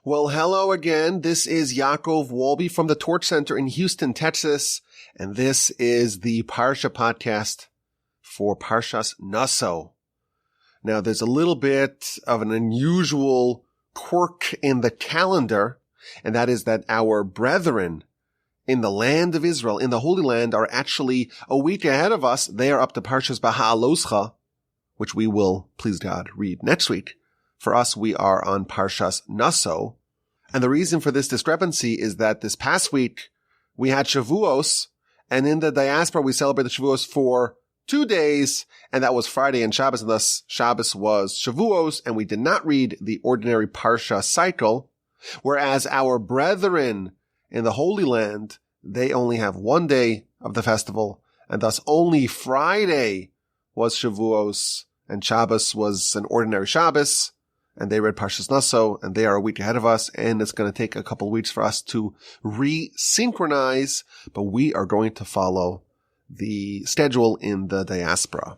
Well, hello again. This is Yaakov Wolbe from the Torch Center in Houston, Texas, and this is the Parsha podcast for Parshas Nasso. Now, there's a little bit of an unusual quirk in the calendar, and that is that our brethren in the land of Israel, in the Holy Land, are actually a week ahead of us. They are up to Parshas Baha'aloscha, which we will, please God, read next week. For us, we are on Parshas Nasso. And the reason for this discrepancy is that this past week, we had Shavuos, and in the diaspora, we celebrated Shavuos for 2 days, and that was Friday and Shabbos, and thus Shabbos was Shavuos, and we did not read the ordinary Parsha cycle, whereas our brethren in the Holy Land, they only have 1 day of the festival, and thus only Friday was Shavuos, and Shabbos was an ordinary Shabbos, and they read Parshas Nasso, and they are a week ahead of us, and it's going to take a couple of weeks for us to resynchronize, but we are going to follow the schedule in the diaspora.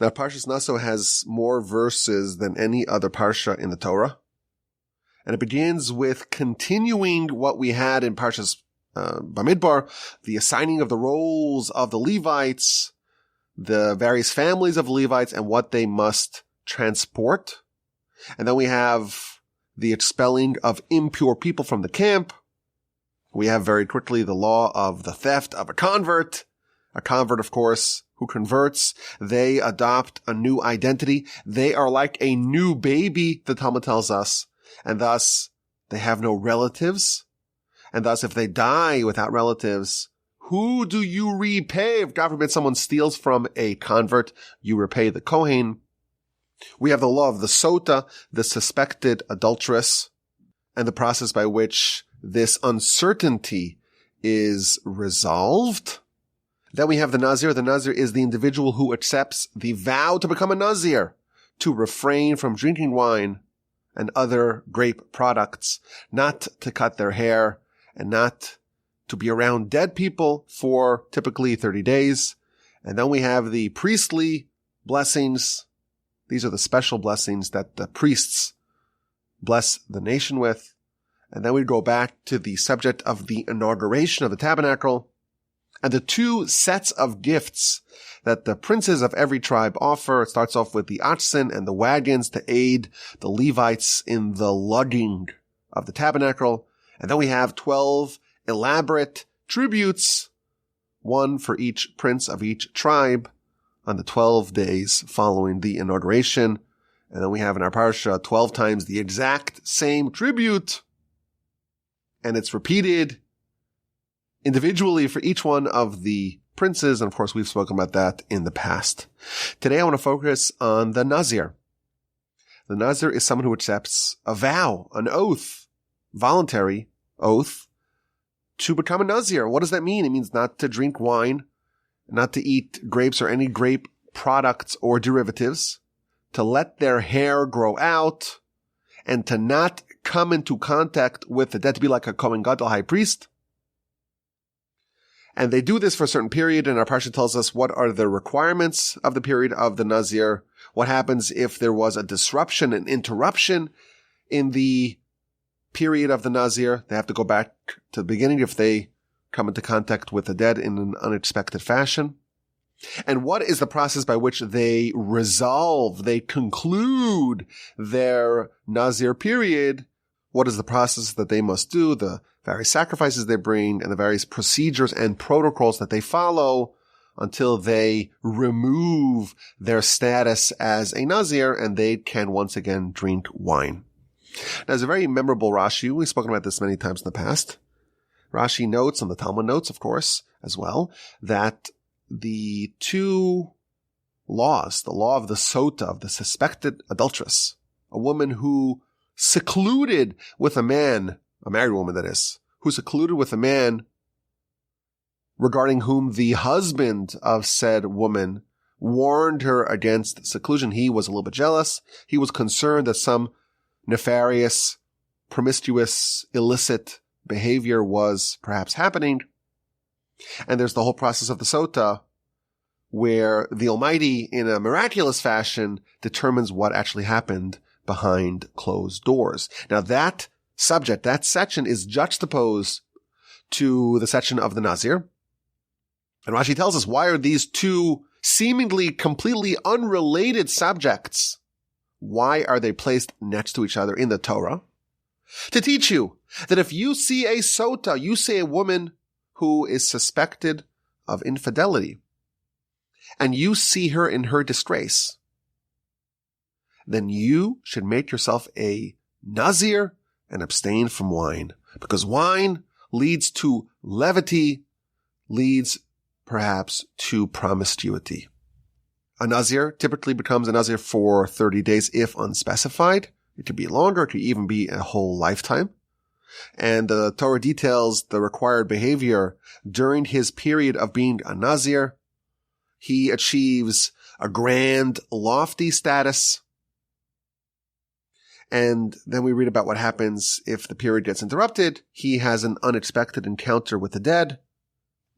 Now, Parshas Nasso has more verses than any other Parsha in the Torah, and it begins with continuing what we had in Parshas Bamidbar, the assigning of the roles of the Levites, the various families of Levites, and what they must transport. And then we have the expelling of impure people from the camp. We have very quickly the law of the theft of a convert. A convert, of course, who converts, they adopt a new identity. They are like a new baby, the Talmud tells us, and thus they have no relatives. And thus if they die without relatives, who do you repay? If God forbid someone steals from a convert, you repay the Kohen. We have the law of the sota, the suspected adulteress, and the process by which this uncertainty is resolved. Then we have the Nazir. The Nazir is the individual who accepts the vow to become a Nazir, to refrain from drinking wine and other grape products, not to cut their hair, and not to be around dead people for typically 30 days. And then we have the priestly blessings. These are the special blessings that the priests bless the nation with. And then we go back to the subject of the inauguration of the tabernacle and the 2 sets of gifts that the princes of every tribe offer. It starts off with the oxen and the wagons to aid the Levites in the lugging of the tabernacle. And then we have 12 elaborate tributes, one for each prince of each tribe, on the 12 days following the inauguration. And then we have in our Parsha 12 times the exact same tribute. And it's repeated individually for each one of the princes. And of course, we've spoken about that in the past. Today, I want to focus on the Nazir. The Nazir is someone who accepts a vow, an oath, voluntary oath, to become a Nazir. What does that mean? It means not to drink wine, not to eat grapes or any grape products or derivatives, to let their hair grow out, and to not come into contact with the dead, to be like a Kohen Gadol high priest. And they do this for a certain period, and our Parsha tells us what are the requirements of the period of the Nazir, what happens if there was a disruption, an interruption in the period of the Nazir. They have to go back to the beginning if they come into contact with the dead in an unexpected fashion. And what is the process by which they resolve, they conclude their Nazir period? What is the process that they must do, the various sacrifices they bring, and the various procedures and protocols that they follow until they remove their status as a Nazir and they can once again drink wine. Now, there's a very memorable Rashi. We've spoken about this many times in the past. Rashi notes, and the Talmud notes, of course, as well, that the 2 laws, the law of the sota, of the suspected adulteress, a woman who secluded with a man, a married woman that is, who secluded with a man regarding whom the husband of said woman warned her against seclusion. He was a little bit jealous. He was concerned that some nefarious, promiscuous, illicit behavior was perhaps happening. And there's the whole process of the sota, where the Almighty, in a miraculous fashion, determines what actually happened behind closed doors. Now, that subject, that section is juxtaposed to the section of the Nazir. And Rashi tells us, why are these two seemingly completely unrelated subjects, why are they placed next to each other in the Torah? To teach you that if you see a sota, you see a woman who is suspected of infidelity, and you see her in her disgrace, then you should make yourself a Nazir and abstain from wine, because wine leads to levity, leads perhaps to promiscuity. A Nazir typically becomes a Nazir for 30 days if unspecified. It could be longer, it could even be a whole lifetime. And the Torah details the required behavior during his period of being a Nazir. He achieves a grand, lofty status. And then we read about what happens if the period gets interrupted. He has an unexpected encounter with the dead.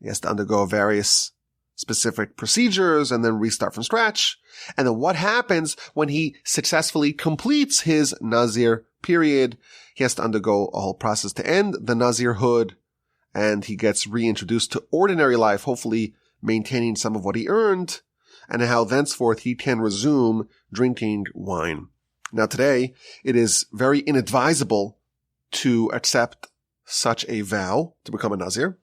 He has to undergo various specific procedures and then restart from scratch. And then what happens when he successfully completes his Nazir period? He has to undergo a whole process to end the Nazirhood, and he gets reintroduced to ordinary life, hopefully maintaining some of what he earned, and how thenceforth he can resume drinking wine. Now today, it is very inadvisable to accept such a vow to become a Nazir.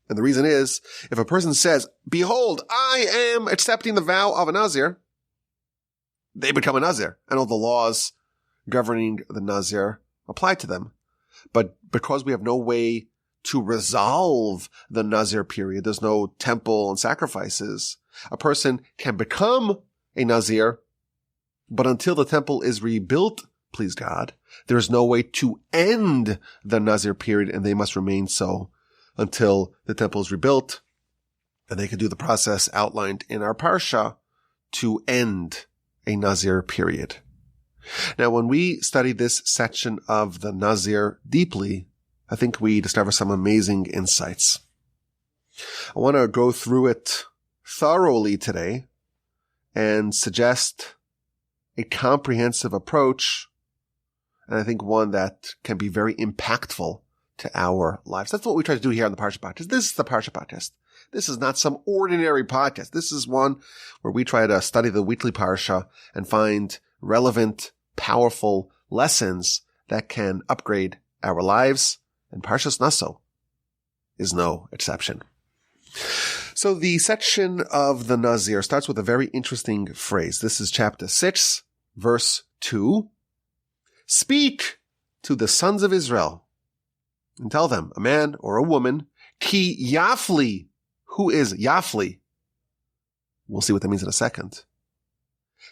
And the reason is, if a person says, behold, I am accepting the vow of a Nazir, they become a Nazir, and all the laws governing the Nazir apply to them. But because we have no way to resolve the Nazir period, there's no temple and sacrifices, a person can become a Nazir, but until the temple is rebuilt, please God, there is no way to end the Nazir period, and they must remain so until the temple is rebuilt, and they can do the process outlined in our Parsha to end a Nazir period. Now, when we study this section of the Nazir deeply, I think we discover some amazing insights. I want to go through it thoroughly today and suggest a comprehensive approach, and I think one that can be very impactful to our lives. That's what we try to do here on the Parsha Podcast. This is the Parsha Podcast. This is not some ordinary podcast. This is one where we try to study the weekly Parsha and find relevant, powerful lessons that can upgrade our lives. And Parshas Nasso is no exception. So the section of the Nazir starts with a very interesting phrase. This is chapter 6, verse 2. Speak to the sons of Israel and tell them, a man or a woman, ki yafli. Who is yafli? We'll see what that means in a second.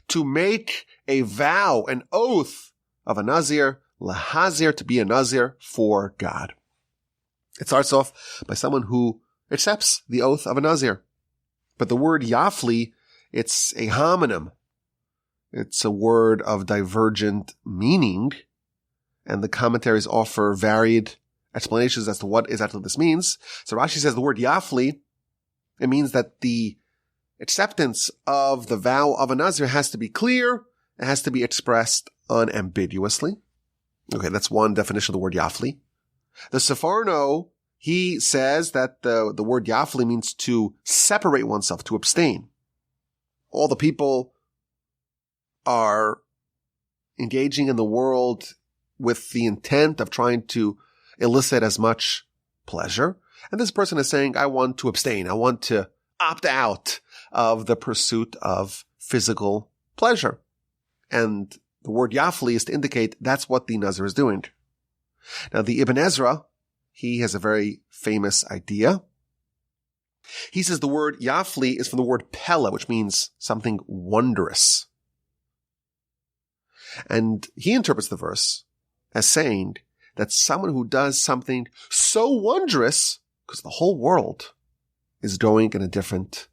To make a vow, an oath of a Nazir, lahazir, to be a Nazir for God. It starts off by someone who accepts the oath of a Nazir. But the word yafli, it's a homonym. It's a word of divergent meaning, and the commentaries offer varied explanations as to what exactly this means. So Rashi says the word yafli, it means that the acceptance of the vow of a Nazir has to be clear, it has to be expressed unambiguously. Okay, that's one definition of the word yafli. The Sefarno, he says that the word yafli means to separate oneself, to abstain. All the people are engaging in the world with the intent of trying to elicit as much pleasure. And this person is saying, I want to abstain. I want to opt out of the pursuit of physical pleasure. And the word yafli is to indicate that's what the Nazir is doing. Now, the Ibn Ezra, he has a very famous idea. He says the word yafli is from the word pella, which means something wondrous. And he interprets the verse as saying that someone who does something so wondrous, because the whole world is going in a different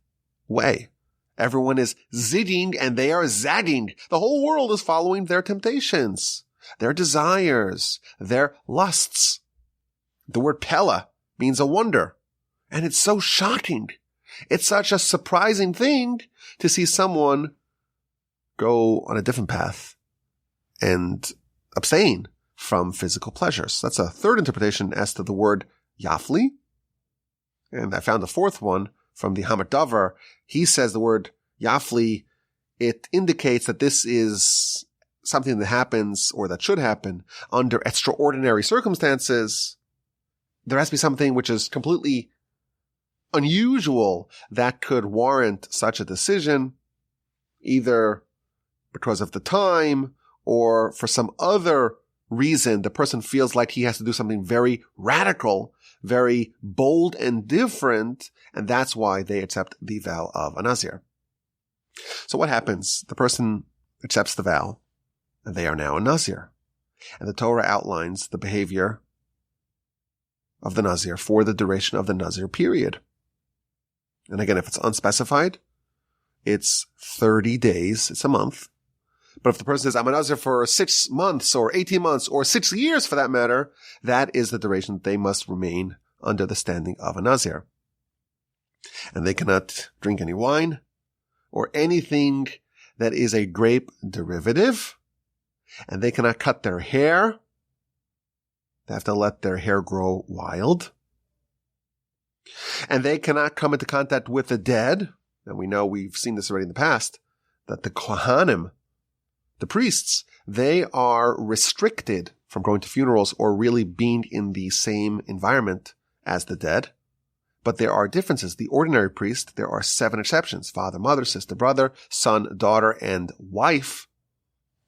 way. Everyone is zigging and they are zagging. The whole world is following their temptations, their desires, their lusts. The word pella means a wonder. And it's so shocking. It's such a surprising thing to see someone go on a different path and abstain from physical pleasures. That's a third interpretation as to the word yafli. And I found a fourth one from the Hamadavar. He says the word yafli, it indicates that this is something that happens or that should happen under extraordinary circumstances. There has to be something which is completely unusual that could warrant such a decision, either because of the time or for some other reason the person feels like he has to do something very radical, very bold and different, and that's why they accept the vow of a Nazir. So what happens? The person accepts the vow, and they are now a Nazir. And the Torah outlines the behavior of the Nazir for the duration of the Nazir period. And again, if it's unspecified, it's 30 days, it's a month. But if the person says, I'm a Nazir for 6 months or 18 months or 6 years for that matter, that is the duration that they must remain under the standing of a Nazir. And they cannot drink any wine or anything that is a grape derivative. And they cannot cut their hair. They have to let their hair grow wild. And they cannot come into contact with the dead. And we know we've seen this already in the past, that the Kohanim, the priests, they are restricted from going to funerals or really being in the same environment as the dead. But there are differences. The ordinary priest, there are 7 exceptions: father, mother, sister, brother, son, daughter, and wife.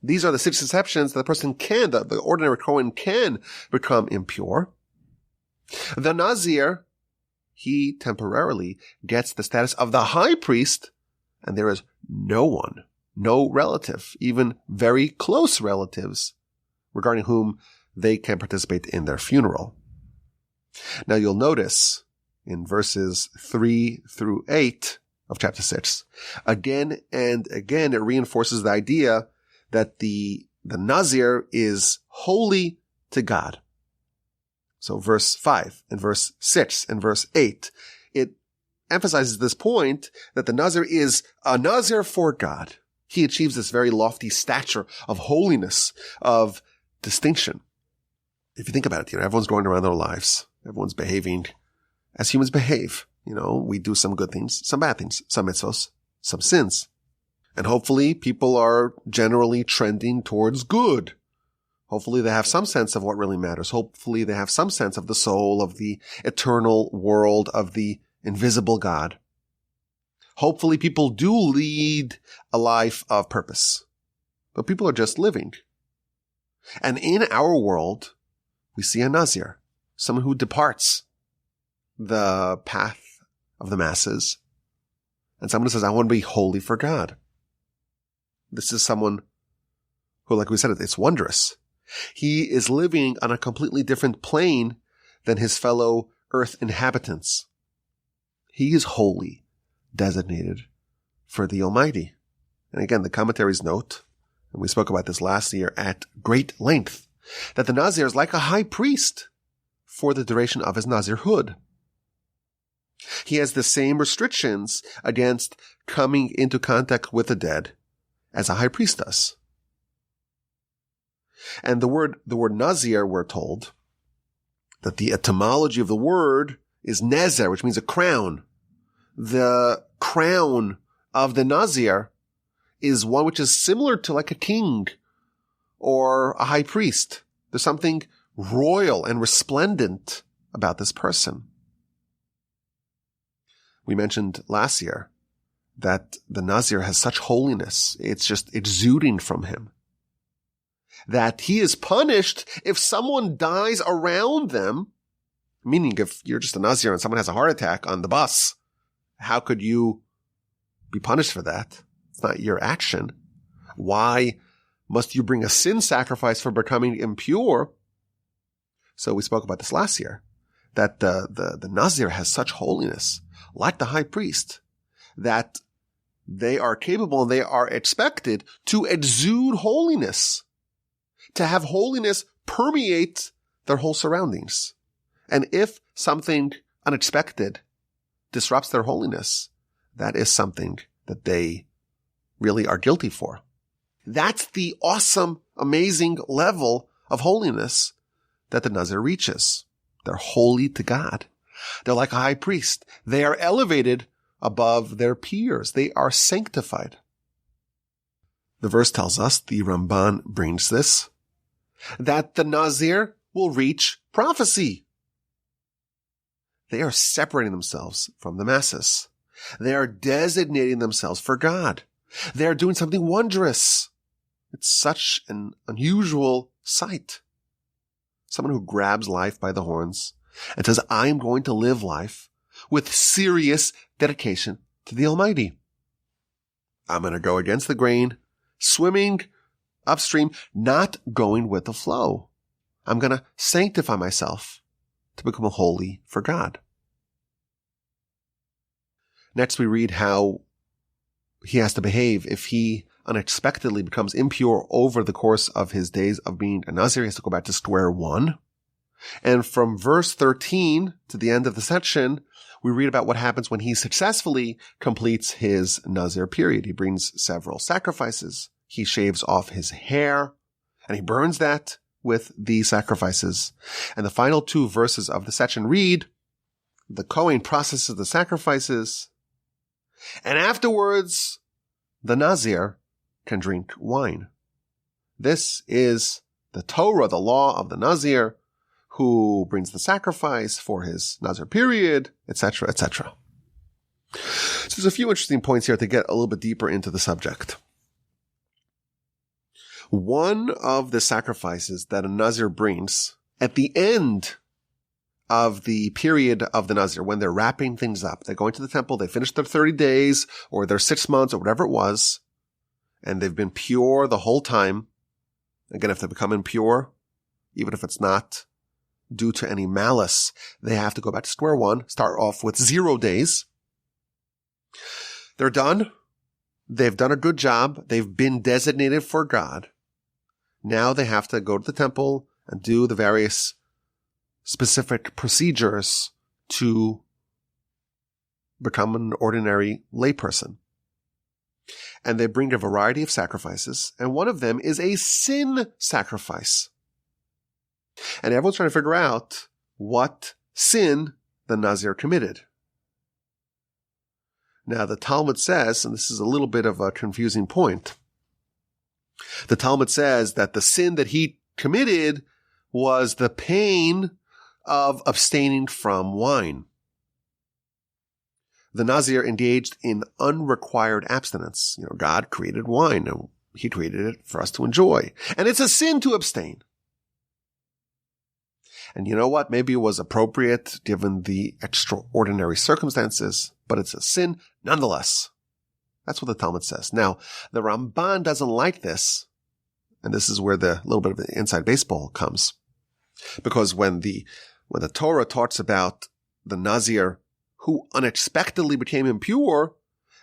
These are the 6 exceptions that the person can, the ordinary Kohen can become impure. The Nazir, he temporarily gets the status of the high priest, and there is no one, no relative, even very close relatives, regarding whom they can participate in their funeral. Now you'll notice in verses 3 through 8 of chapter 6, again and again it reinforces the idea that the Nazir is holy to God. So verse 5 and verse 6 and verse 8, it emphasizes this point that the Nazir is a Nazir for God. He achieves this very lofty stature of holiness, of distinction. If you think about it, everyone's going around their lives. Everyone's behaving as humans behave. We do some good things, some bad things, some mitzvos, some sins. And hopefully people are generally trending towards good. Hopefully they have some sense of what really matters. Hopefully they have some sense of the soul, of the eternal world, of the invisible God. Hopefully people do lead a life of purpose. But people are just living. And in our world, we see a Nazir, someone who departs the path of the masses, and someone who says, I want to be holy for God. This is someone who, like we said, it's wondrous. He is living on a completely different plane than his fellow earth inhabitants. He is holy, designated for the Almighty. And again, the commentaries note, and we spoke about this last year at great length, that the Nazir is like a high priest for the duration of his Nazirhood. He has the same restrictions against coming into contact with the dead as a high priest does. And the word Nazir, we're told that the etymology of the word is nezer, which means a crown. The crown of the Nazir is one which is similar to like a king or a high priest. There's something royal and resplendent about this person. We mentioned last year that the Nazir has such holiness, it's just exuding from him, that he is punished if someone dies around them, meaning if you're just a Nazir and someone has a heart attack on the bus, how could you be punished for that? It's not your action. Why must you bring a sin sacrifice for becoming impure? So we spoke about this last year, that the Nazir has such holiness, like the high priest, that they are capable and they are expected to exude holiness, to have holiness permeate their whole surroundings. And if something unexpected disrupts their holiness, that is something that they really are guilty for. That's the awesome, amazing level of holiness that the Nazir reaches. They're holy to God. They're like a high priest. They are elevated above their peers. They are sanctified. The verse tells us, the Ramban brings this, that the Nazir will reach prophecy. They are separating themselves from the masses. They are designating themselves for God. They are doing something wondrous. It's such an unusual sight. Someone who grabs life by the horns and says, I am going to live life with serious dedication to the Almighty. I'm going to go against the grain, swimming upstream, not going with the flow. I'm going to sanctify myself to become holy for God. Next, we read how he has to behave if he unexpectedly becomes impure over the course of his days of being a Nazir. He has to go back to square one. And from verse 13 to the end of the section, we read about what happens when he successfully completes his Nazir period. He brings several sacrifices. He shaves off his hair, and he burns that with the sacrifices. And the final two verses of the section read, the Kohen processes the sacrifices, and afterwards, the Nazir can drink wine. This is the Torah, the law of the Nazir, who brings the sacrifice for his Nazir period, etc., etc. So there's a few interesting points here to get a little bit deeper into the subject. One of the sacrifices that a Nazir brings at the end of the period of the Nazir, when they're wrapping things up, they're going to the temple, they finish their 30 days or their 6 months or whatever it was, and they've been pure the whole time. Again, if they become impure, even if it's not due to any malice, they have to go back to square one, start off with 0 days. They're done. They've done a good job. They've been designated for God. Now they have to go to the temple and do the various specific procedures to become an ordinary layperson. And they bring a variety of sacrifices, and one of them is a sin sacrifice. And everyone's trying to figure out what sin the Nazir committed. Now, the Talmud says, and this is a little bit of a confusing point, the Talmud says that the sin that he committed was the pain of abstaining from wine. The Nazir engaged in unrequired abstinence. God created wine, and he created it for us to enjoy. And it's a sin to abstain. And you know what? Maybe it was appropriate given the extraordinary circumstances, but it's a sin nonetheless. That's what the Talmud says. Now, the Ramban doesn't like this, and this is where the little bit of the inside baseball comes. Because when the Torah talks about the Nazir who unexpectedly became impure,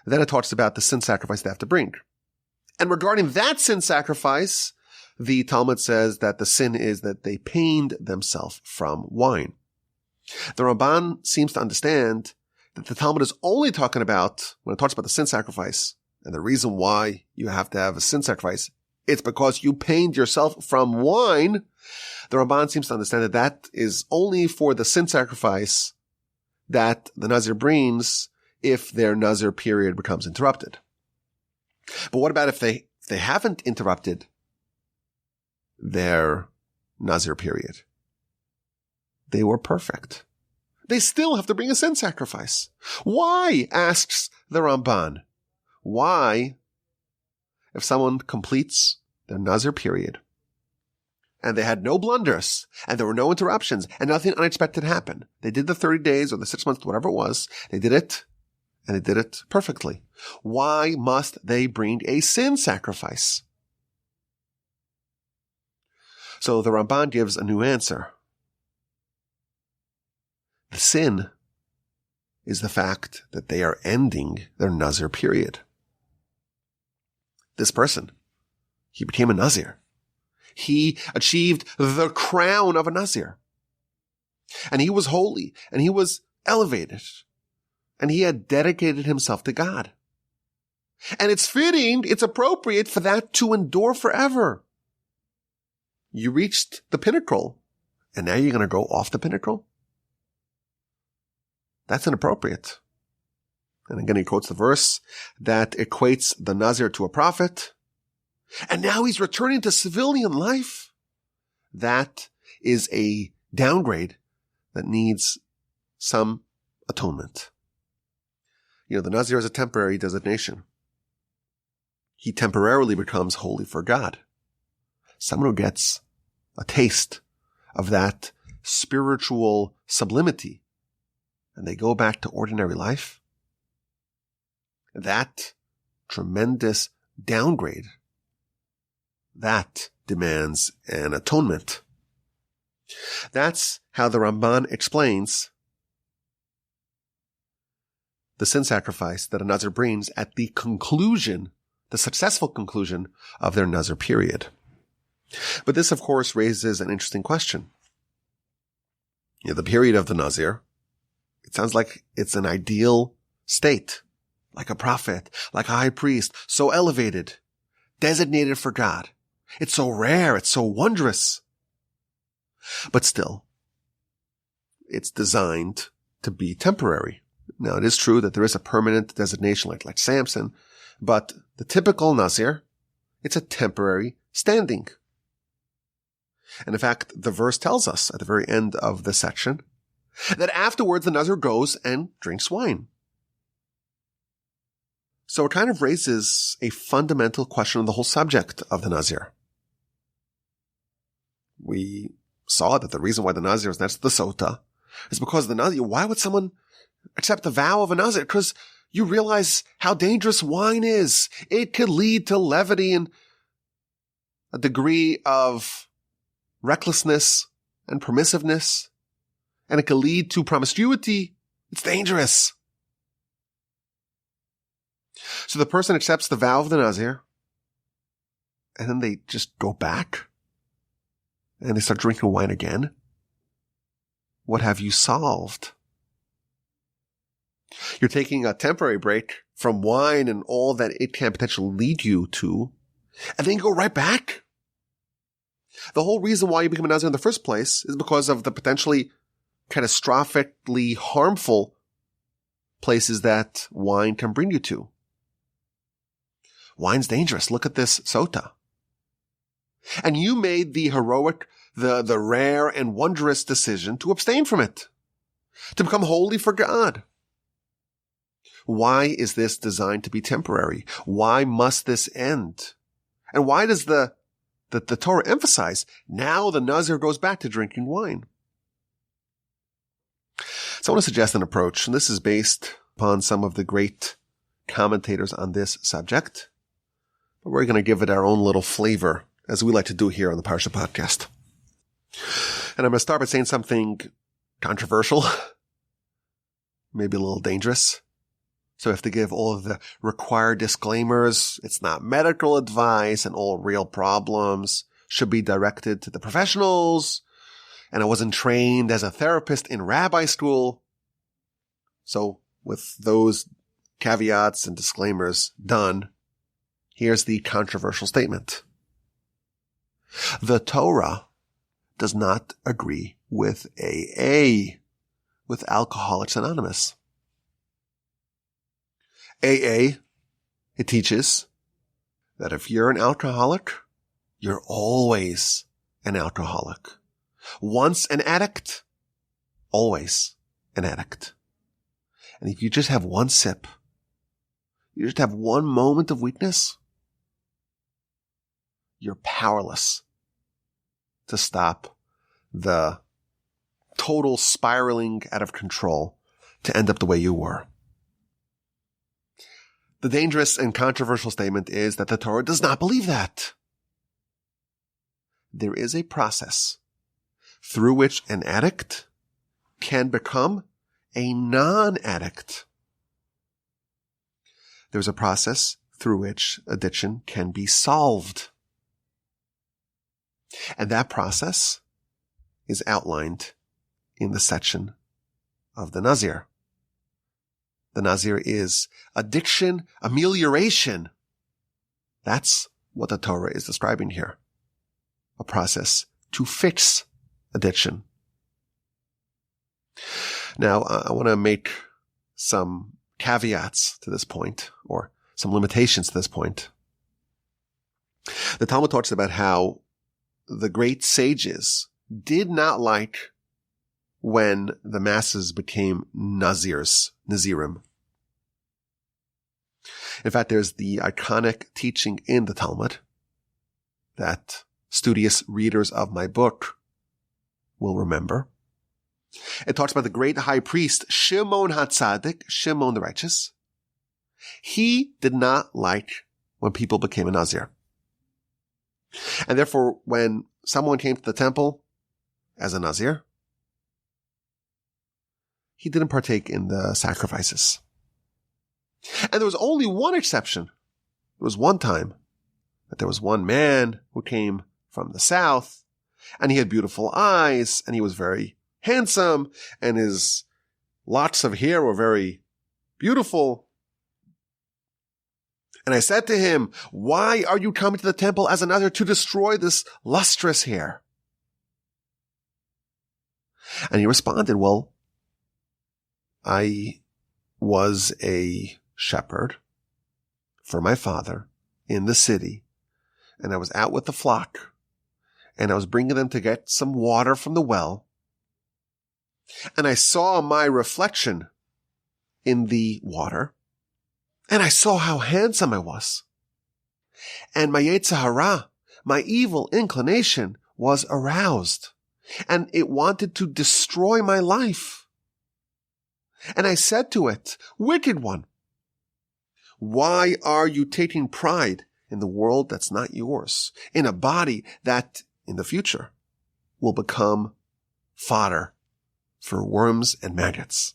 then it talks about the sin sacrifice they have to bring. And regarding that sin sacrifice, the Talmud says that the sin is that they pained themselves from wine. The Ramban seems to understand that the Talmud is only talking about, when it talks about the sin sacrifice, and the reason why you have to have a sin sacrifice, it's because you pained yourself from wine. The Ramban seems to understand that that is only for the sin sacrifice that the Nazir brings if their Nazir period becomes interrupted. But what about if they haven't interrupted their Nazir period? They were perfect. They still have to bring a sin sacrifice. Why, asks the Ramban. Why, if someone completes their Nazir period and they had no blunders and there were no interruptions and nothing unexpected happened, they did the 30 days or the 6 months, whatever it was, they did it and they did it perfectly. Why must they bring a sin sacrifice? So the Ramban gives a new answer. The sin is the fact that they are ending their Nazir period. This person, he became a Nazir. He achieved the crown of a Nazir. And he was holy, and he was elevated, and he had dedicated himself to God. And it's fitting, it's appropriate for that to endure forever. You reached the pinnacle, and now you're going to go off the pinnacle? That's inappropriate. And again, he quotes the verse that equates the Nazir to a prophet. And now he's returning to civilian life. That is a downgrade that needs some atonement. The Nazir is a temporary designation. He temporarily becomes holy for God. Someone who gets a taste of that spiritual sublimity and they go back to ordinary life, that tremendous downgrade, that demands an atonement. That's how the Ramban explains the sin sacrifice that a Nazir brings at the conclusion, the successful conclusion of their Nazir period. But this, of course, raises an interesting question. The period of the Nazir, it sounds like it's an ideal state, like a prophet, like a high priest, so elevated, designated for God. It's so rare, it's so wondrous. But still, it's designed to be temporary. Now, it is true that there is a permanent designation like Samson, but the typical Nazir, it's a temporary standing. And in fact, the verse tells us at the very end of the section that afterwards the Nazir goes and drinks wine. So it kind of raises a fundamental question on the whole subject of the Nazir. We saw that the reason why the Nazir is next to the Sota is because the Nazir, why would someone accept the vow of a Nazir? Because you realize how dangerous wine is. It could lead to levity and a degree of recklessness and permissiveness, and it could lead to promiscuity. It's dangerous. So the person accepts the vow of the Nazir, and then they just go back, and they start drinking wine again. What have you solved? You're taking a temporary break from wine and all that it can potentially lead you to, and then you go right back. The whole reason why you become a Nazir in the first place is because of the potentially catastrophically harmful places that wine can bring you to. Wine's dangerous. Look at this Sota. And you made the heroic, the rare and wondrous decision to abstain from it, to become holy for God. Why is this designed to be temporary? Why must this end? And why does the Torah emphasize now the Nazir goes back to drinking wine? So I want to suggest an approach, and this is based upon some of the great commentators on this subject. But we're going to give it our own little flavor, as we like to do here on the Parsha podcast. And I'm going to start by saying something controversial, maybe a little dangerous. So I have to give all of the required disclaimers. It's not medical advice, and all real problems should be directed to the professionals. And I wasn't trained as a therapist in rabbi school. So with those caveats and disclaimers done, here's the controversial statement. The Torah does not agree with AA, with Alcoholics Anonymous. AA, it teaches that if you're an alcoholic, you're always an alcoholic. Once an addict, always an addict. And if you just have one sip, you just have one moment of weakness, you're powerless to stop the total spiraling out of control to end up the way you were. The dangerous and controversial statement is that the Torah does not believe that. There is a process through which an addict can become a non-addict. There's a process through which addiction can be solved. And that process is outlined in the section of the Nazir. The Nazir is addiction amelioration. That's what the Torah is describing here. A process to fix addiction. Now, I want to make some caveats to this point, or some limitations to this point. The Talmud talks about how the great sages did not like when the masses became Nazirim. In fact, there's the iconic teaching in the Talmud that studious readers of my book will remember. It talks about the great high priest, Shimon HaTzadik, Shimon the righteous. He did not like when people became a Nazir. And therefore, when someone came to the temple as a Nazir, he didn't partake in the sacrifices. And there was only one exception. There was one time that there was one man who came from the south, and he had beautiful eyes, and he was very handsome, and his locks of hair were very beautiful. And I said to him, "Why are you coming to the temple as a Nazir to destroy this lustrous hair?" And he responded, "Well, I was a shepherd for my father in the city, and I was out with the flock, and I was bringing them to get some water from the well, and I saw my reflection in the water, and I saw how handsome I was, and my Yetzer Hara, my evil inclination, was aroused, and it wanted to destroy my life. And I said to it, 'Wicked one, why are you taking pride in the world that's not yours, in a body that in the future will become fodder for worms and maggots?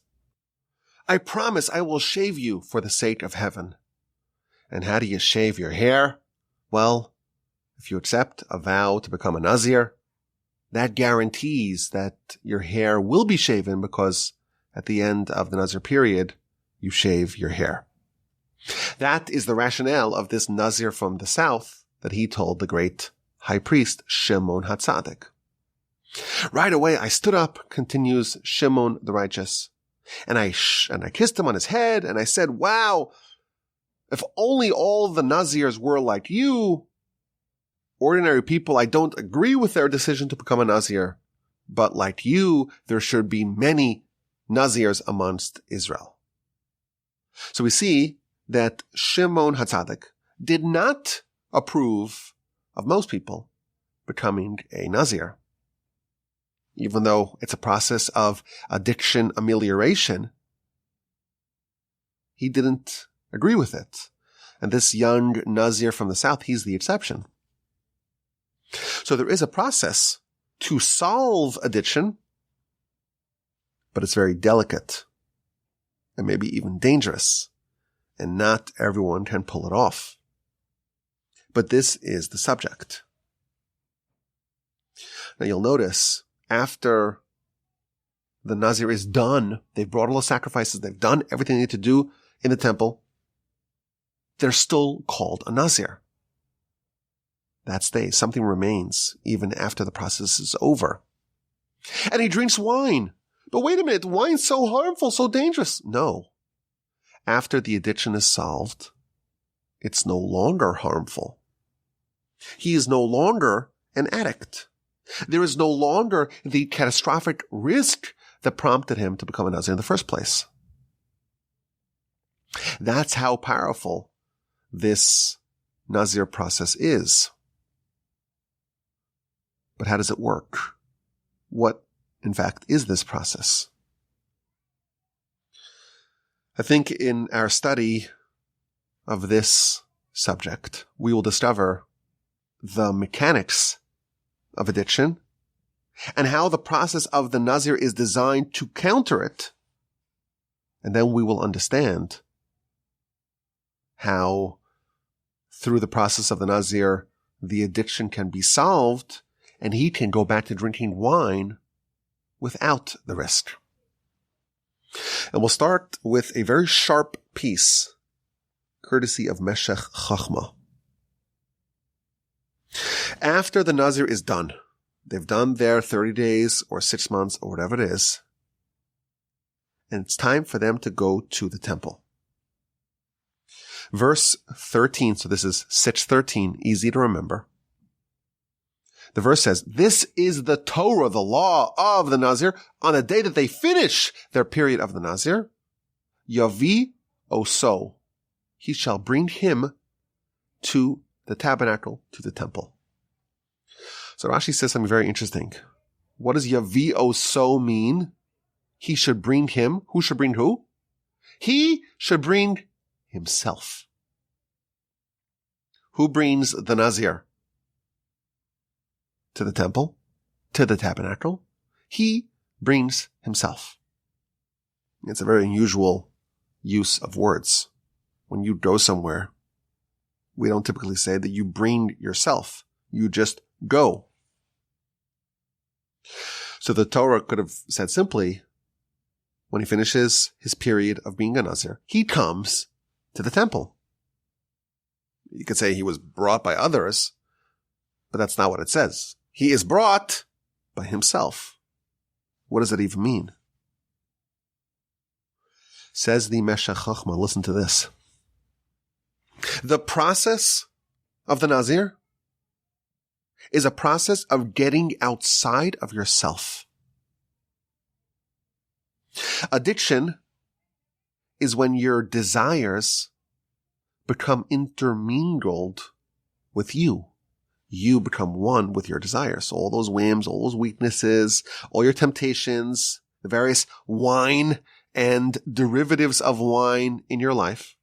I promise I will shave you for the sake of heaven.' And how do you shave your hair? Well, if you accept a vow to become a Nazir, that guarantees that your hair will be shaven, because at the end of the Nazir period, you shave your hair. That is the rationale of this Nazir from the south that he told the great high priest, Shimon HaTzadik. Right away, I stood up," continues Shimon the righteous, and I kissed him on his head, and I said, "Wow, if only all the Nazirs were like you. Ordinary people, I don't agree with their decision to become a Nazir, but like you, there should be many Nazirs amongst Israel." So we see that Shimon HaTzadik did not approve of most people becoming a Nazir. Even though it's a process of addiction amelioration, he didn't agree with it. And this young Nazir from the south, he's the exception. So there is a process to solve addiction, but it's very delicate and maybe even dangerous, and not everyone can pull it off. But this is the subject. Now you'll notice, after the Nazir is done, they've brought all the sacrifices, they've done everything they need to do in the temple, they're still called a Nazir. That stays. Something remains even after the process is over. And he drinks wine. But wait a minute, wine's so harmful, so dangerous. No. After the addiction is solved, it's no longer harmful. He is no longer an addict. There is no longer the catastrophic risk that prompted him to become a Nazir in the first place. That's how powerful this Nazir process is. But how does it work? What, in fact, is this process? I think in our study of this subject, we will discover the mechanics of addiction and how the process of the Nazir is designed to counter it. And then we will understand how, through the process of the Nazir, the addiction can be solved and he can go back to drinking wine without the risk. And we'll start with a very sharp piece, courtesy of Meshech Chachma. After the Nazir is done, They've done their 30 days or 6 months or whatever it is. And it's time for them to go to the temple. Verse 13, so this is 6:13, easy to remember. The verse says, this is the Torah, the law of the Nazir, on the day that they finish their period of the Nazir. Yavi oso, he shall bring him to the tabernacle, to the temple. So Rashi says something very interesting. What does Yavi oso mean? He should bring him. Who should bring who? He should bring himself. Who brings the Nazir to the temple, to the tabernacle? He brings himself. It's a very unusual use of words. When you go somewhere, we don't typically say that you bring yourself. You just go. So the Torah could have said simply, when he finishes his period of being a Nazir, he comes to the temple. You could say he was brought by others, but that's not what it says. He is brought by himself. What does that even mean? Says the Meshech Chochmah, listen to this. The process of the Nazir is a process of getting outside of yourself. Addiction is when your desires become intermingled with you. You become one with your desires. So all those whims, all those weaknesses, all your temptations, the various wine and derivatives of wine in your life,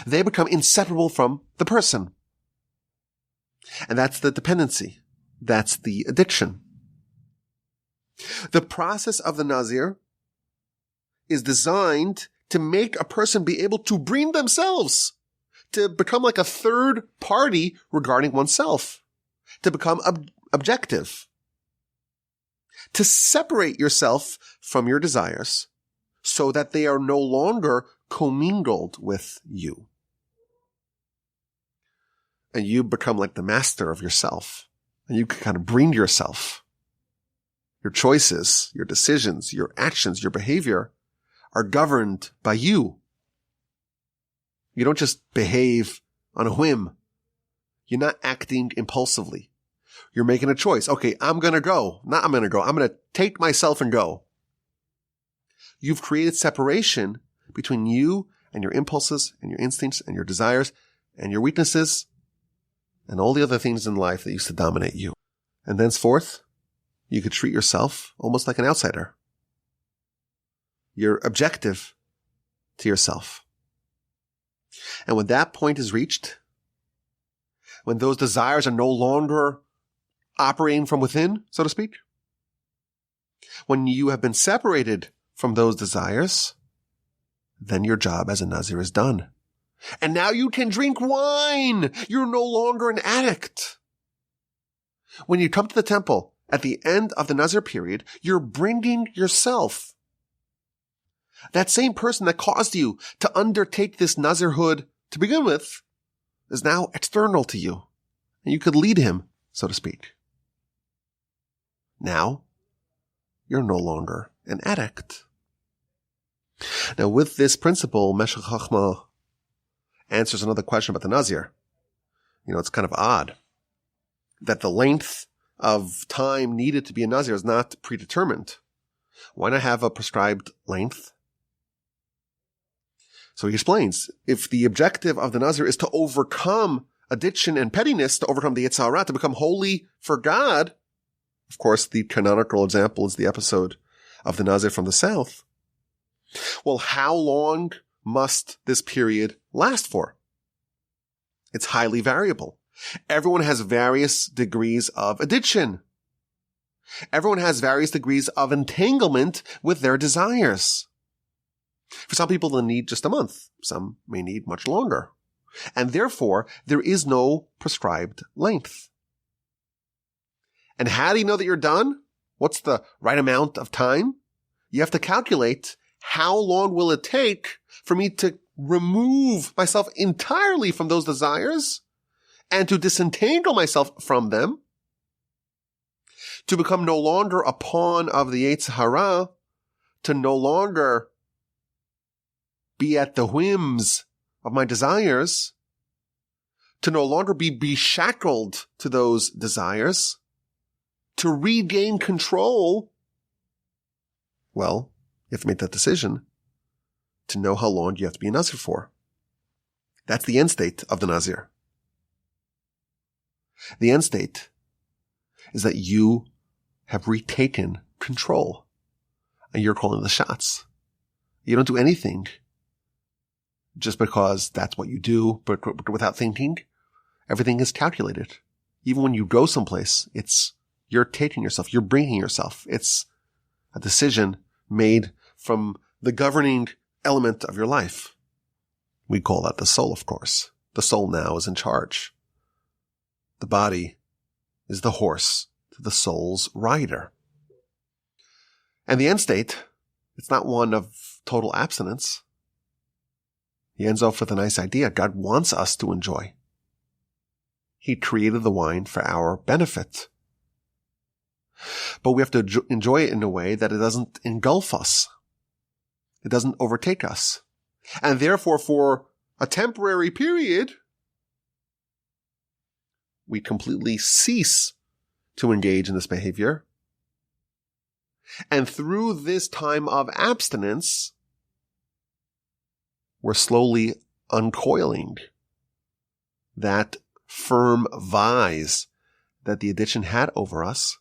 they become inseparable from the person. And that's the dependency. That's the addiction. The process of the Nazir is designed to make a person be able to bring themselves, to become like a third party regarding oneself, to become objective, to separate yourself from your desires so that they are no longer commingled with you. And you become like the master of yourself, and you can kind of bring yourself. Your choices, your decisions, your actions, your behavior are governed by you. You don't just behave on a whim. You're not acting impulsively. You're making a choice. Okay, I'm going to go. Not I'm going to go. I'm going to take myself and go. You've created separation between you and your impulses and your instincts and your desires and your weaknesses and all the other things in life that used to dominate you. And thenceforth, you could treat yourself almost like an outsider. You're objective to yourself. And when that point is reached, when those desires are no longer operating from within, so to speak, when you have been separated from those desires, then your job as a Nazir is done. And now you can drink wine. You're no longer an addict. When you come to the temple at the end of the Nazir period, you're bringing yourself. That same person that caused you to undertake this Nazirhood to begin with is now external to you. And you could lead him, so to speak. Now, you're no longer an addict. Now, with this principle, Meshech Chochmah answers another question about the Nazir. You know, it's kind of odd that the length of time needed to be a Nazir is not predetermined. Why not have a prescribed length? So he explains, if the objective of the Nazir is to overcome addiction and pettiness, to overcome the Yetzer Hara, to become holy for God, of course, the canonical example is the episode of the Nazir from the south. Well, how long must this period last for? It's highly variable. Everyone has various degrees of addiction. Everyone has various degrees of entanglement with their desires. For some people, they'll need just a month. Some may need much longer. And therefore, there is no prescribed length. And how do you know that you're done? What's the right amount of time? You have to calculate how long will it take for me to remove myself entirely from those desires and to disentangle myself from them to become no longer a pawn of the Yetzer Hara, to no longer be at the whims of my desires, to no longer be beshackled to those desires, to regain control, well, you have to make that decision to know how long you have to be a Nazir for. That's the end state of the Nazir. The end state is that you have retaken control and you're calling the shots. You don't do anything just because that's what you do, but without thinking. Everything is calculated. Even when you go someplace, you're taking yourself, you're bringing yourself. It's a decision made from the governing element of your life. We call that the soul, of course. The soul now is in charge. The body is the horse to the soul's rider. And the end state, it's not one of total abstinence. He ends off with a nice idea. God wants us to enjoy. He created the wine for our benefit. But we have to enjoy it in a way that it doesn't engulf us. It doesn't overtake us. And therefore, for a temporary period, we completely cease to engage in this behavior. And through this time of abstinence, we're slowly uncoiling that firm vise that the addiction had over us,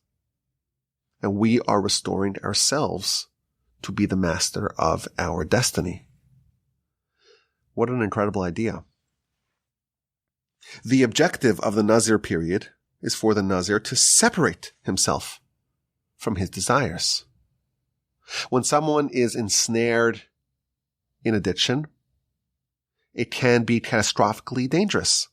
and we are restoring ourselves to be the master of our destiny. What an incredible idea. The objective of the Nazir period is for the Nazir to separate himself from his desires. When someone is ensnared in addiction, it can be catastrophically dangerous.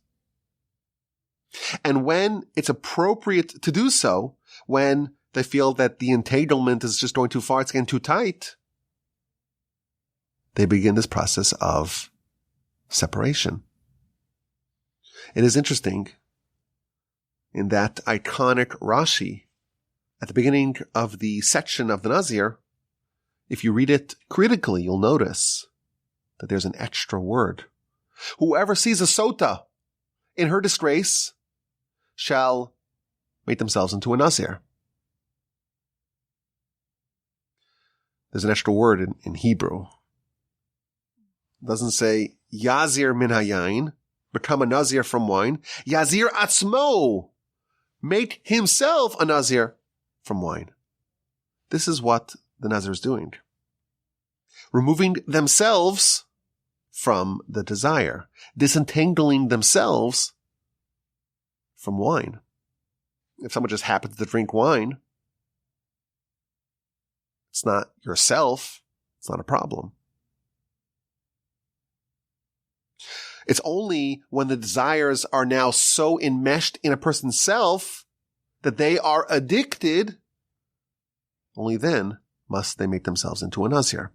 And when it's appropriate to do so, when they feel that the entanglement is just going too far, it's getting too tight, they begin this process of separation. It is interesting in that iconic Rashi at the beginning of the section of the Nazir, if you read it critically, you'll notice that there's an extra word. Whoever sees a sota in her disgrace shall make themselves into a Nazir. There's an extra word in Hebrew. It doesn't say Yazir min hayayin, become a Nazir from wine. Yazir atzmo, make himself a Nazir from wine. This is what the Nazir is doing. Removing themselves from the desire, disentangling themselves from wine. If someone just happens to drink wine, it's not yourself, it's not a problem. It's only when the desires are now so enmeshed in a person's self that they are addicted, only then must they make themselves into a Nazir.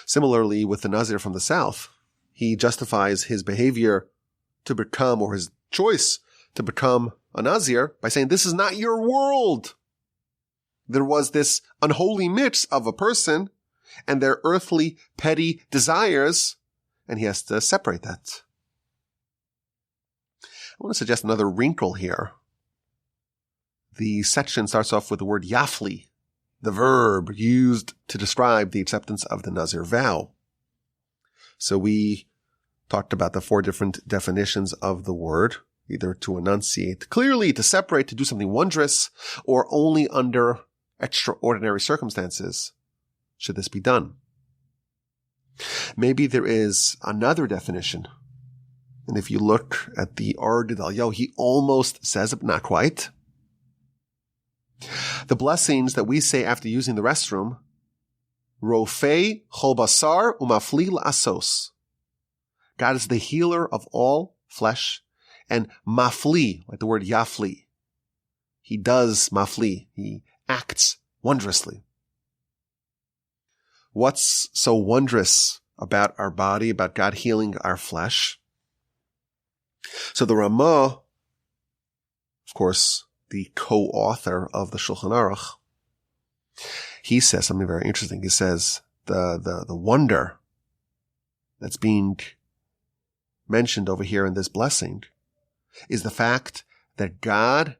Similarly, with the Nazir from the south, he justifies his behavior to become, or his choice to become a Nazir by saying, this is not your world. There was this unholy mix of a person and their earthly, petty desires, and he has to separate that. I want to suggest another wrinkle here. The section starts off with the word yafli, the verb used to describe the acceptance of the Nazir vow. So we talked about the 4 different definitions of the word, either to enunciate clearly, to separate, to do something wondrous, or only under extraordinary circumstances should this be done. Maybe there is another definition. And if you look at the Or Gedalyahu, he almost says it, but not quite. The blessings that we say after using the restroom, Rofei chol basar umafli la'asos. God is the healer of all flesh, and mafli, like the word yafli. He does mafli. He acts wondrously. What's so wondrous about our body, about God healing our flesh? So the Ramah, of course, the co-author of the Shulchan Aruch, he says something very interesting. He says the wonder that's being mentioned over here in this blessing is the fact that God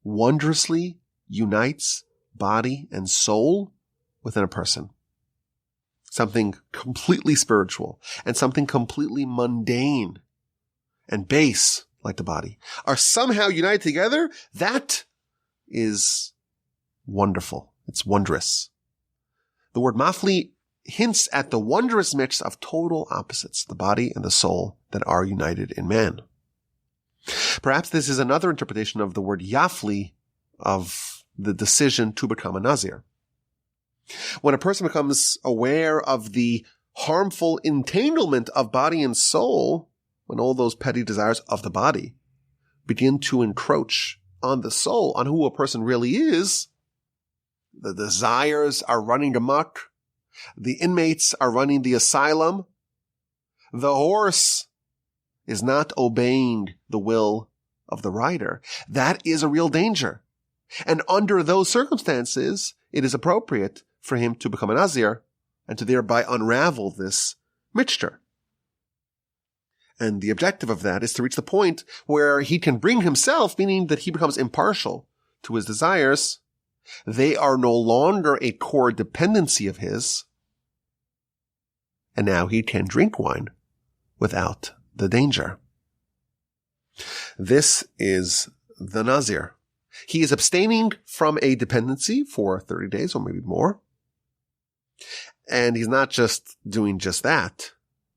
wondrously unites body and soul within a person. Something completely spiritual and something completely mundane and base, like the body, are somehow united together. That is wonderful. It's wondrous. The word mafli hints at the wondrous mix of total opposites, the body and the soul, that are united in man. Perhaps this is another interpretation of the word yafli, of the decision to become a Nazir. When a person becomes aware of the harmful entanglement of body and soul, when all those petty desires of the body begin to encroach on the soul, on who a person really is, the desires are running amok, the inmates are running the asylum, the horse is not obeying the will of the rider. That is a real danger. And under those circumstances, it is appropriate for him to become a Nazir and to thereby unravel this mixture. And the objective of that is to reach the point where he can bring himself, meaning that he becomes impartial to his desires. They are no longer a core dependency of his. And now he can drink wine without the danger. This is the Nazir. He is abstaining from a dependency for 30 days or maybe more. And he's not just doing just that.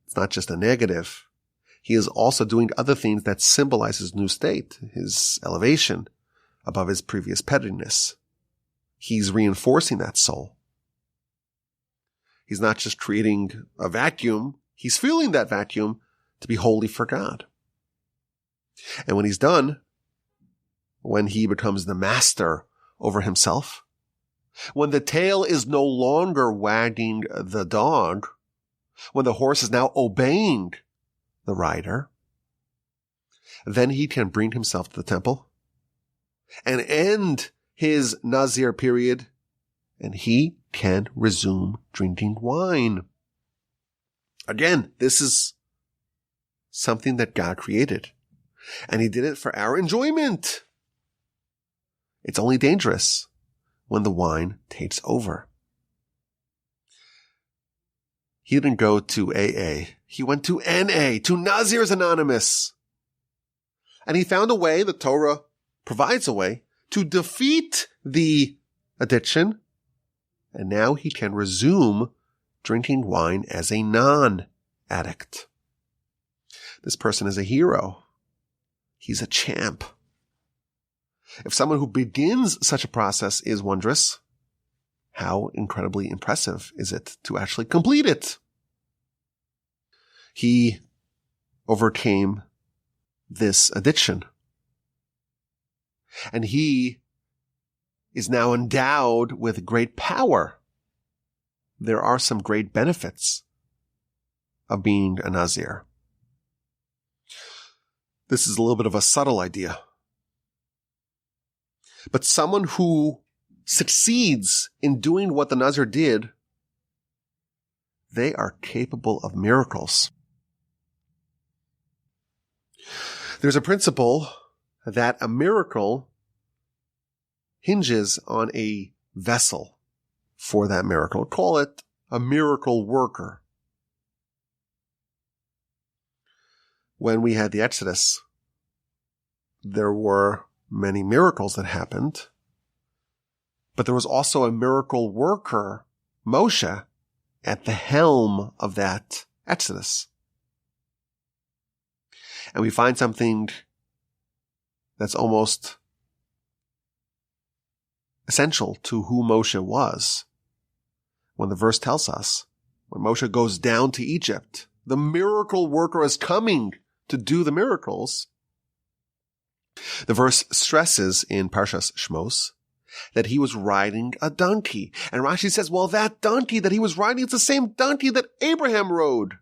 It's not just a negative. He is also doing other things that symbolize his new state, his elevation above his previous pettiness. He's reinforcing that soul. He's not just creating a vacuum. He's filling that vacuum to be holy for God. And when he's done, when he becomes the master over himself, when the tail is no longer wagging the dog, when the horse is now obeying the rider, then he can bring himself to the temple and end his Nazir period, and he can resume drinking wine. Again, this is something that God created, and he did it for our enjoyment. It's only dangerous when the wine takes over. He didn't go to AA. He went to NA, to Nazirs Anonymous. And he found a way, the Torah provides a way, to defeat the addiction. And now he can resume drinking wine as a non-addict. This person is a hero. He's a champ. If someone who begins such a process is wondrous, how incredibly impressive is it to actually complete it? He overcame this addiction. And he is now endowed with great power. There are some great benefits of being a Nazir. This is a little bit of a subtle idea. But someone who succeeds in doing what the Nazir did, they are capable of miracles. There's a principle that a miracle hinges on a vessel for that miracle. Call it a miracle worker. When we had the Exodus, there were many miracles that happened, but there was also a miracle worker, Moshe, at the helm of that Exodus. And we find something that's almost essential to who Moshe was. When the verse tells us, when Moshe goes down to Egypt, the miracle worker is coming to do the miracles. The verse stresses in Parshas Shmos that he was riding a donkey. And Rashi says, well, that donkey that he was riding is the same donkey that Abraham rode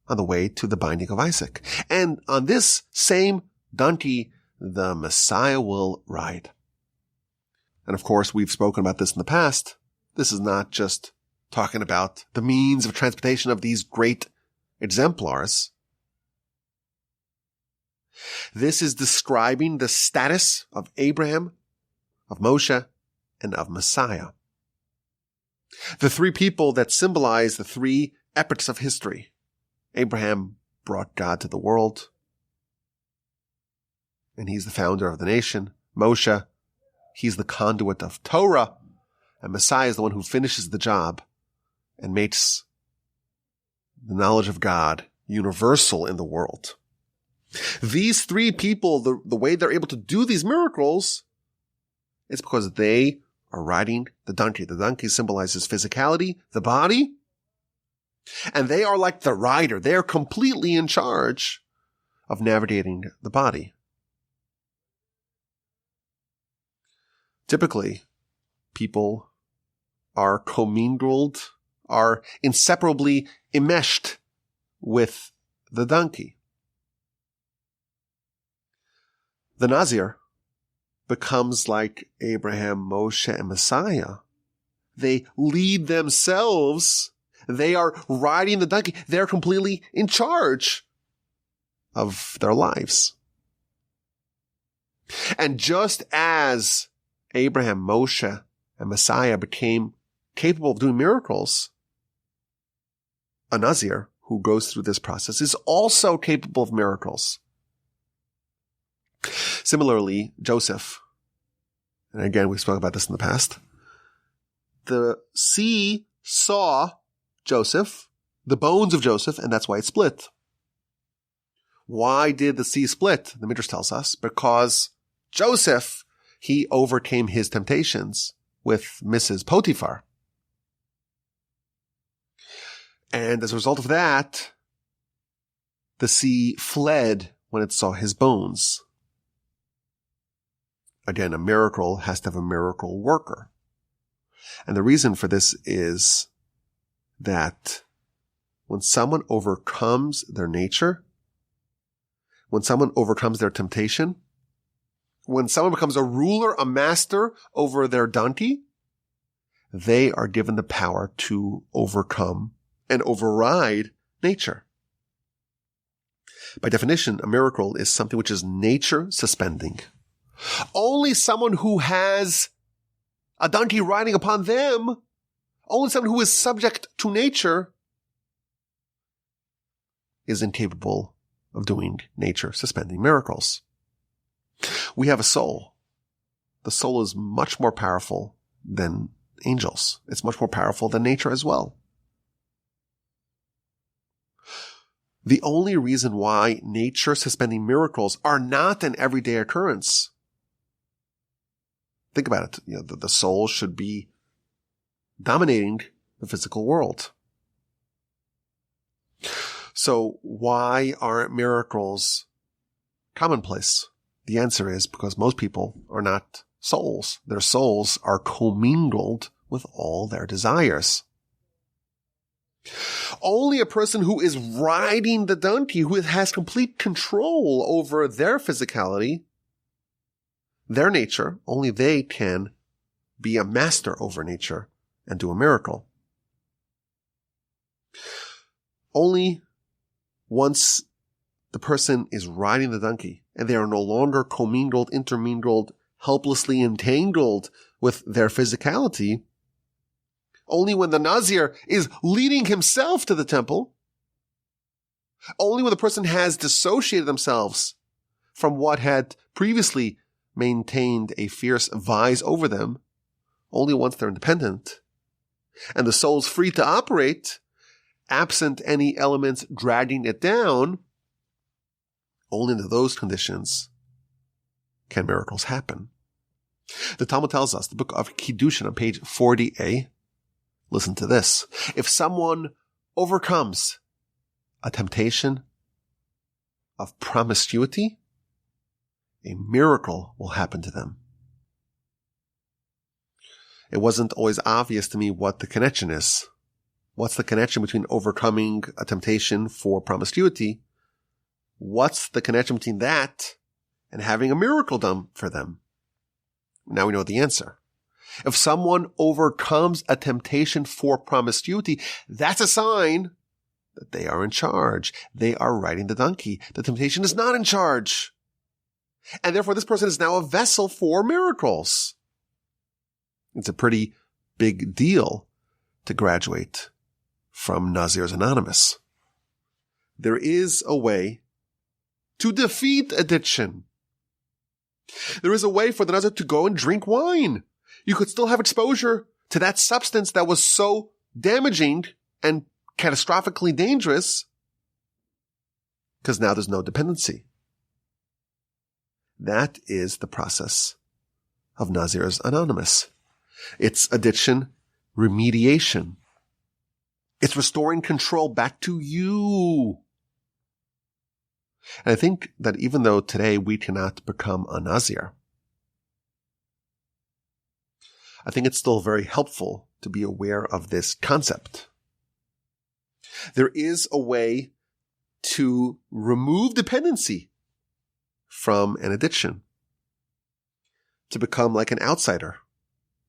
on the way to the binding of Isaac. And on this same donkey the Messiah will ride. And of course, we've spoken about this in the past. This is not just talking about the means of transportation of these great exemplars. This is describing the status of Abraham, of Moshe, and of Messiah. The three people that symbolize the three epochs of history. Abraham brought God to the world, and he's the founder of the nation. Moshe, he's the conduit of Torah, and Messiah is the one who finishes the job and makes the knowledge of God universal in the world. These three people, the way they're able to do these miracles is because they are riding the donkey. The donkey symbolizes physicality, the body, and they are like the rider. They are completely in charge of navigating the body. Typically, people are commingled, are inseparably enmeshed with the donkey. The Nazir becomes like Abraham, Moshe, and Messiah. They lead themselves. They are riding the donkey. They're completely in charge of their lives. And just as Abraham, Moshe, and Messiah became capable of doing miracles, a Nazir who goes through this process is also capable of miracles. Similarly, Joseph, and again, we spoke about this in the past, the sea saw Joseph, the bones of Joseph, and that's why it split. Why did the sea split? The Midrash tells us, because Joseph, he overcame his temptations with Mrs. Potiphar. And as a result of that, the sea fled when it saw his bones. Again, a miracle has to have a miracle worker. And the reason for this is that when someone overcomes their nature, when someone overcomes their temptation, when someone becomes a ruler, a master over their donkey, they are given the power to overcome and override nature. By definition, a miracle is something which is nature suspending. Only someone who has a donkey riding upon them, only someone who is subject to nature is incapable of doing nature suspending miracles. We have a soul. The soul is much more powerful than angels. It's much more powerful than nature as well. The only reason why nature suspending miracles are not an everyday occurrence. Think about it. The soul should be dominating the physical world. So why aren't miracles commonplace? The answer is because most people are not souls. Their souls are commingled with all their desires. Only a person who is riding the donkey, who has complete control over their physicality, their nature, only they can be a master over nature and do a miracle. Only once the person is riding the donkey and they are no longer commingled, intermingled, helplessly entangled with their physicality, only when the Nazir is leading himself to the temple, only when the person has dissociated themselves from what had previously maintained a fierce vise over them, only once they're independent, and the soul's free to operate, absent any elements dragging it down, only under those conditions can miracles happen. The Talmud tells us, the book of Kiddushin on page 40a, listen to this. If someone overcomes a temptation of promiscuity, a miracle will happen to them. It wasn't always obvious to me what the connection is. What's the connection between overcoming a temptation for promiscuity? What's the connection between that and having a miracle done for them. Now we know the answer. If someone overcomes a temptation for promiscuity, that's a sign that they are in charge. They are riding the donkey. The temptation is not in charge. And therefore, this person is now a vessel for miracles. It's a pretty big deal to graduate from Nazirs Anonymous. There is a way to defeat addiction. There is a way for the Nazir to go and drink wine. You could still have exposure to that substance that was so damaging and catastrophically dangerous because now there's no dependency. That is the process of Nazirs Anonymous. It's addiction remediation. It's restoring control back to you. And I think that even though today we cannot become a Nazir, I think it's still very helpful to be aware of this concept. There is a way to remove dependency from an addiction, to become like an outsider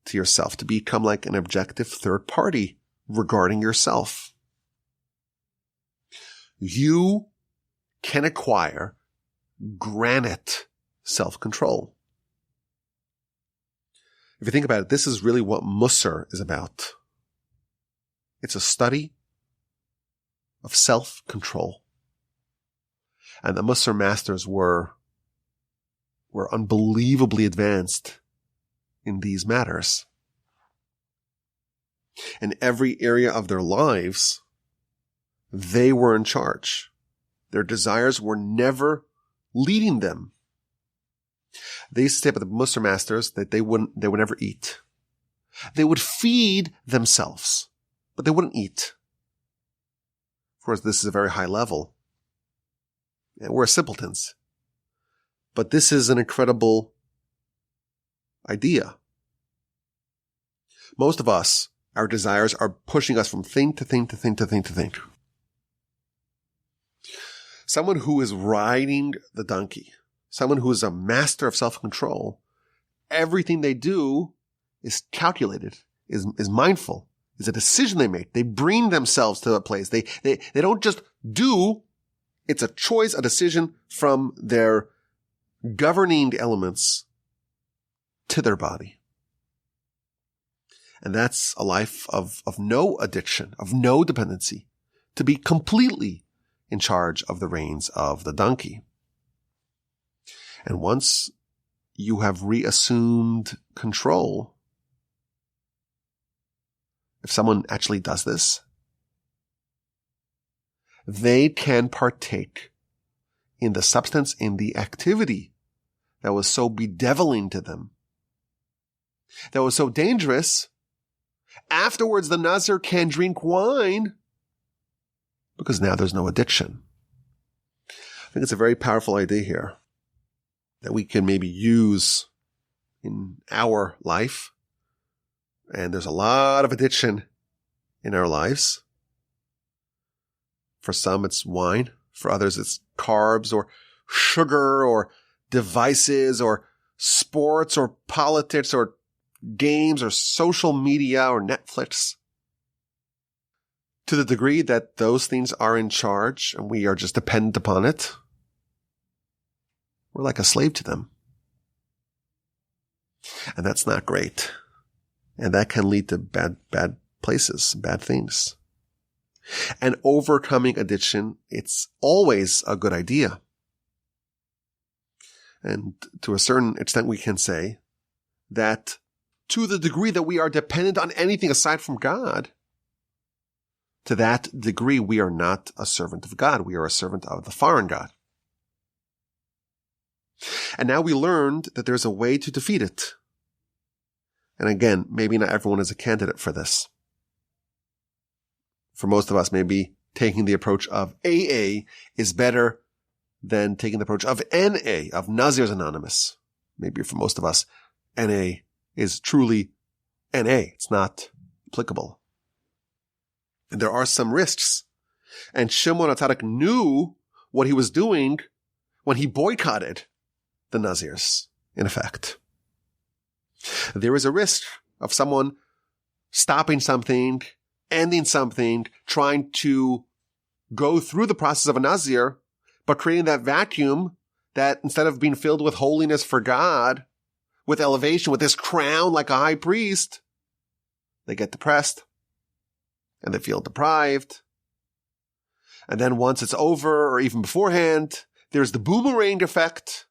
to yourself, to become like an objective third party regarding yourself. You can acquire granite self-control. If you think about it, this is really what Musar is about. It's a study of self-control. And the Musar masters were unbelievably advanced in these matters. In every area of their lives, they were in charge. Their desires were never leading them. They used to say about the Musar masters that they would never eat. They would feed themselves, but they wouldn't eat. Of course, this is a very high level. And we're simpletons. But this is an incredible idea. Most of us, our desires are pushing us from thing to thing to thing to thing to thing. Someone who is riding the donkey, someone who is a master of self-control, everything they do is calculated, is mindful, is a decision they make. They bring themselves to a place. They don't just do. It's a choice, a decision from their governing elements to their body. And that's a life of no addiction, of no dependency, to be completely in charge of the reins of the donkey. And once you have reassumed control, if someone actually does this, they can partake in the substance, in the activity that was so bedeviling to them, that was so dangerous. Afterwards, the Nazir can drink wine because now there's no addiction. I think it's a very powerful idea here that we can maybe use in our life. And there's a lot of addiction in our lives. For some, it's wine. For others, it's carbs or sugar or devices or sports or politics or games or social media or Netflix. To the degree that those things are in charge and we are just dependent upon it, we're like a slave to them. And that's not great. And that can lead to bad places, bad things. And overcoming addiction, it's always a good idea. And to a certain extent, we can say that to the degree that we are dependent on anything aside from God, to that degree, we are not a servant of God. We are a servant of the foreign God. And now we learned that there's a way to defeat it. And again, maybe not everyone is a candidate for this. For most of us, maybe taking the approach of AA is better than taking the approach of NA, of Nazirs Anonymous. Maybe for most of us, NA is truly NA. It's not applicable. And there are some risks. And Shimon HaTzadik knew what he was doing when he boycotted the Nazirs, in effect. There is a risk of someone stopping something, ending something, trying to go through the process of a Nazir, but creating that vacuum that instead of being filled with holiness for God, with elevation, with this crown like a high priest, they get depressed and they feel deprived. And then once it's over, or even beforehand, there's the boomerang effect.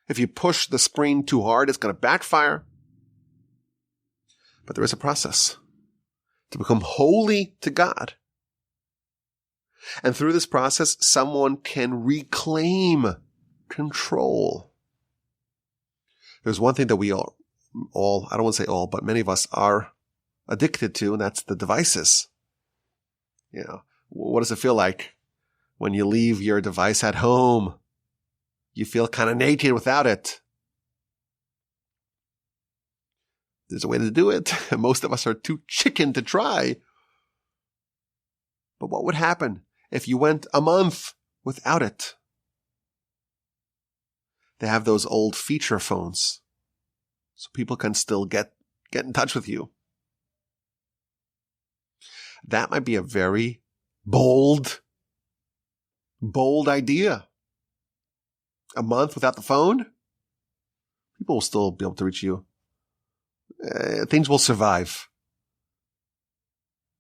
If you push the spring too hard, it's going to backfire. But there is a process to become holy to God. And through this process, someone can reclaim control. There's one thing that we all, I don't want to say all, but many of us are addicted to, and that's the devices. You know, what does it feel like when you leave your device at home? You feel kind of naked without it. There's a way to do it. Most of us are too chicken to try. But what would happen if you went a month without it? They have those old feature phones, so people can still get in touch with you. That might be a very bold idea. A month without the phone? People will still be able to reach you. Things will survive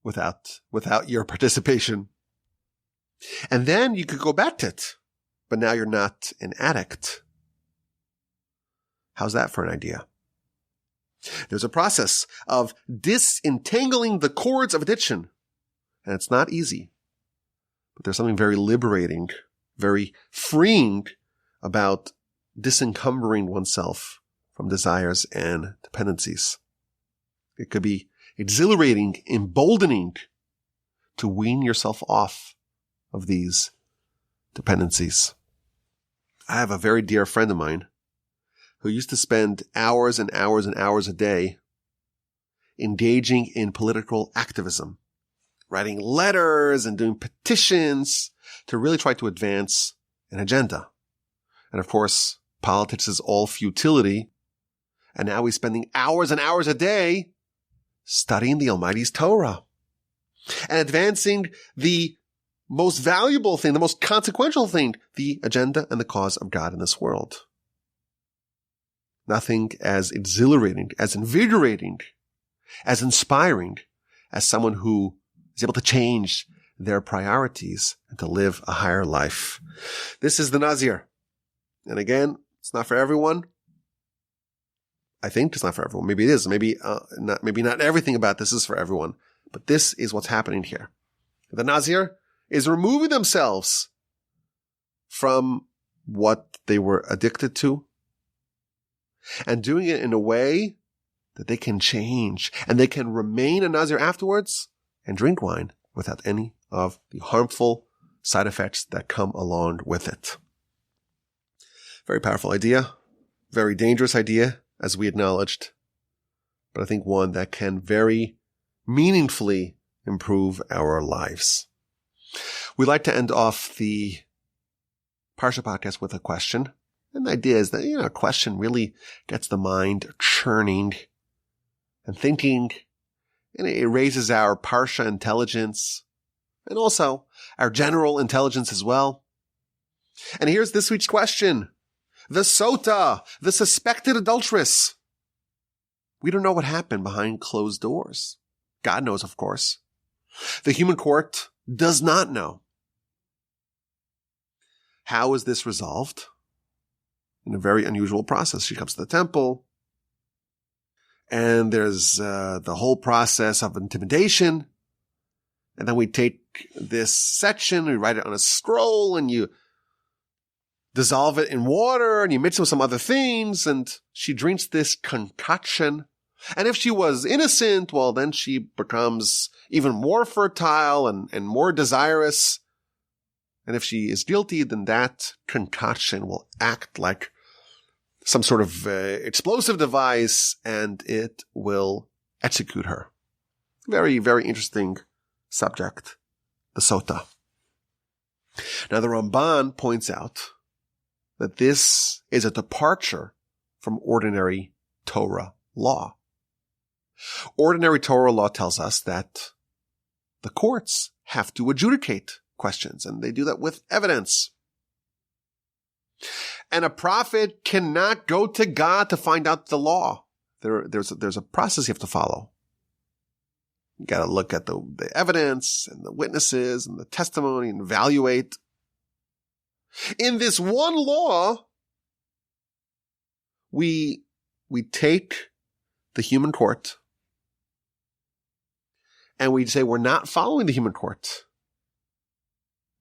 without your participation. And then you could go back to it, but now you're not an addict. How's that for an idea? There's a process of disentangling the cords of addiction. And it's not easy. But there's something very liberating, very freeing about disencumbering oneself from desires and dependencies. It could be exhilarating, emboldening to wean yourself off of these dependencies. I have a very dear friend of mine who used to spend hours and hours and hours a day engaging in political activism, writing letters and doing petitions to really try to advance an agenda. And of course, politics is all futility. And now he's spending hours and hours a day studying the Almighty's Torah and advancing the most valuable thing, the most consequential thing, the agenda and the cause of God in this world. Nothing as exhilarating, as invigorating, as inspiring as someone who is able to change their priorities and to live a higher life. This is the Nazir. And again, it's not for everyone. I think it's not for everyone. Maybe it is. Maybe not everything about this is for everyone. But this is what's happening here. The Nazir is removing themselves from what they were addicted to and doing it in a way that they can change and they can remain a Nazir afterwards and drink wine without any of the harmful side effects that come along with it. Very powerful idea, very dangerous idea, as we acknowledged, but I think one that can very meaningfully improve our lives. We'd like to end off the Parsha podcast with a question. And the idea is that, a question really gets the mind churning and thinking, and it raises our Parsha intelligence and also our general intelligence as well. And here's this week's question. The Sota, the suspected adulteress. We don't know what happened behind closed doors. God knows, of course. The human court does not know. How is this resolved? In a very unusual process. She comes to the temple, and there's the whole process of intimidation. And then we take this section, we write it on a scroll, and you dissolve it in water, and you mix it with some other things, and she drinks this concoction. And if she was innocent, well, then she becomes even more fertile and more desirous. And if she is guilty, then that concoction will act like some sort of explosive device, and it will execute her. Very, very interesting subject, the Sota. Now, the Ramban points out that this is a departure from ordinary Torah law. Ordinary Torah law tells us that the courts have to adjudicate questions, and they do that with evidence. And a prophet cannot go to God to find out the law. There's a process you have to follow. You got to look at the evidence and the witnesses and the testimony and evaluate. In this one law, we take the human court and we say we're not following the human court.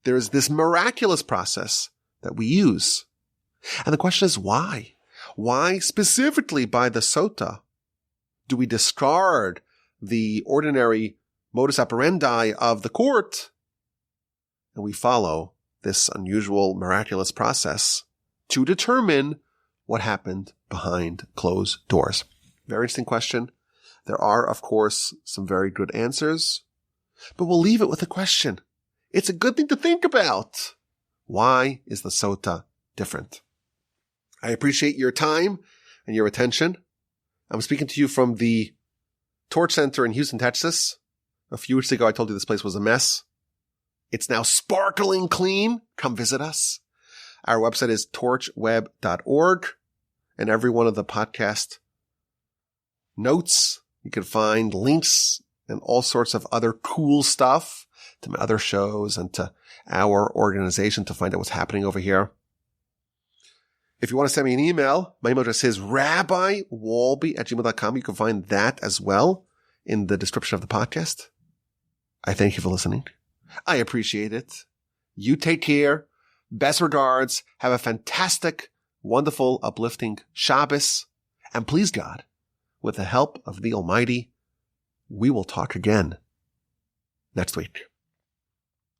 There's this miraculous process that we use. And the question is why? Why specifically by the sota do we discard the ordinary modus operandi of the court and we follow this unusual miraculous process to determine what happened behind closed doors? Very interesting question. There are, of course, some very good answers, but we'll leave it with a question. It's a good thing to think about. Why is the sota different? I appreciate your time and your attention. I'm speaking to you from the Torch Center in Houston, Texas. A few weeks ago, I told you this place was a mess. It's now sparkling clean. Come visit us. Our website is torchweb.org, and every one of the podcast notes, you can find links and all sorts of other cool stuff to my other shows and to our organization to find out what's happening over here. If you want to send me an email, my email address is rabbiwolbe@gmail.com. You can find that as well in the description of the podcast. I thank you for listening. I appreciate it. You take care. Best regards. Have a fantastic, wonderful, uplifting Shabbos. And please God, with the help of the Almighty, we will talk again next week.